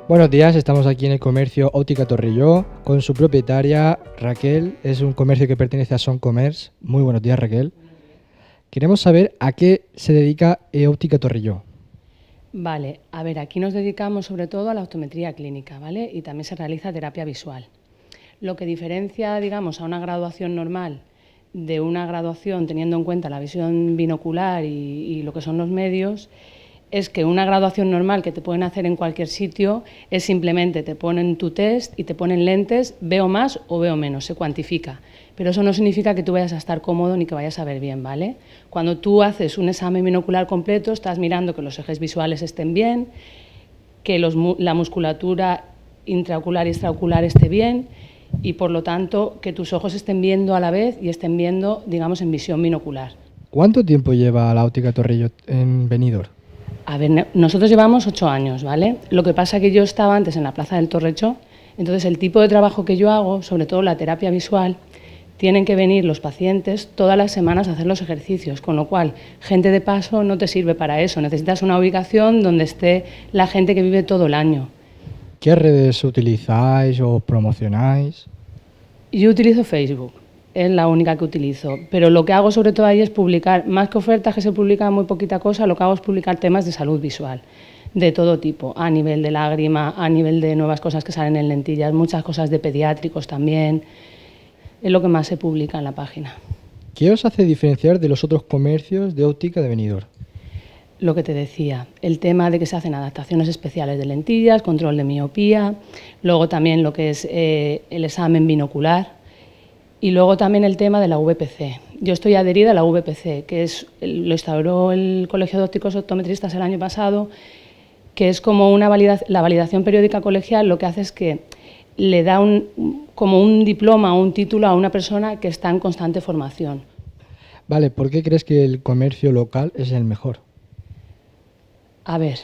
Buenos días, estamos aquí en el comercio Óptica Torrelló con su propietaria Raquel. Es un comercio que pertenece a Son Commerce. Muy buenos días, Raquel. Queremos saber a qué se dedica Óptica Torrelló. Vale, a ver, aquí nos dedicamos sobre todo a la optometría clínica, ¿vale? Y también se realiza terapia visual. Lo que diferencia, digamos, a una graduación normal de una graduación teniendo en cuenta la visión binocular y lo que son los medios, es que una graduación normal que te pueden hacer en cualquier sitio es simplemente te ponen tu test y te ponen lentes, veo más o veo menos, se cuantifica. Pero eso no significa que tú vayas a estar cómodo ni que vayas a ver bien, ¿vale? Cuando tú haces un examen binocular completo, estás mirando que los ejes visuales estén bien, que la musculatura intraocular y extraocular esté bien y, por lo tanto, que tus ojos estén viendo a la vez y estén viendo, digamos, en visión binocular. ¿Cuánto tiempo lleva la Óptica Torrelló en Benidorm? A ver, nosotros llevamos 8 años, ¿vale? Lo que pasa es que yo estaba antes en la Plaza del Torrechó, entonces el tipo de trabajo que yo hago, sobre todo la terapia visual, tienen que venir los pacientes todas las semanas a hacer los ejercicios, con lo cual gente de paso no te sirve para eso, necesitas una ubicación donde esté la gente que vive todo el año. ¿Qué redes utilizáis o promocionáis? Yo utilizo Facebook, es la única que utilizo, pero lo que hago sobre todo ahí es publicar, más que ofertas que se publican muy poquita cosa, lo que hago es publicar temas de salud visual, de todo tipo, a nivel de lágrima, a nivel de nuevas cosas que salen en lentillas, muchas cosas de pediátricos también, es lo que más se publica en la página. ¿Qué os hace diferenciar de los otros comercios de óptica de Benidorm? Lo que te decía, el tema de que se hacen adaptaciones especiales de lentillas, control de miopía, luego también lo que es el examen binocular y luego también el tema de la VPC. Yo estoy adherida a la VPC, que lo instauró el Colegio de Ópticos Optometristas el año pasado, que es como la validación periódica colegial, lo que hace es que le da como un diploma o un título a una persona que está en constante formación. Vale, ¿por qué crees que el comercio local es el mejor? A ver,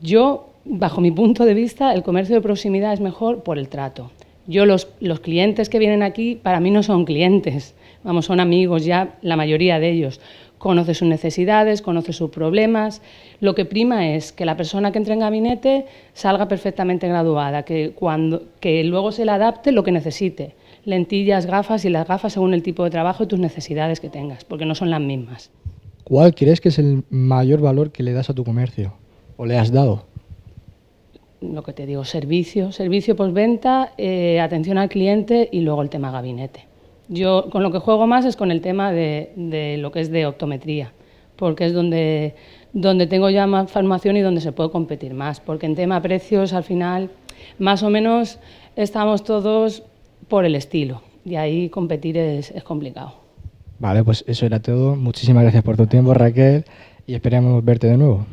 yo, bajo mi punto de vista, el comercio de proximidad es mejor por el trato. Yo, los clientes que vienen aquí, para mí no son clientes, vamos, son amigos ya, la mayoría de ellos. Conoce sus necesidades, conoce sus problemas. Lo que prima es que la persona que entre en gabinete salga perfectamente graduada, que luego se le adapte lo que necesite. Lentillas, gafas y las gafas según el tipo de trabajo y tus necesidades que tengas, porque no son las mismas. ¿Cuál crees que es el mayor valor que le das a tu comercio? ¿O le has dado? Lo que te digo, servicio postventa, atención al cliente y luego el tema gabinete. Yo con lo que juego más es con el tema de lo que es de optometría, porque es donde tengo ya más formación y donde se puede competir más, porque en tema precios al final más o menos estamos todos por el estilo y ahí competir es complicado. Vale, pues eso era todo. Muchísimas gracias por tu tiempo, Raquel, y esperamos verte de nuevo.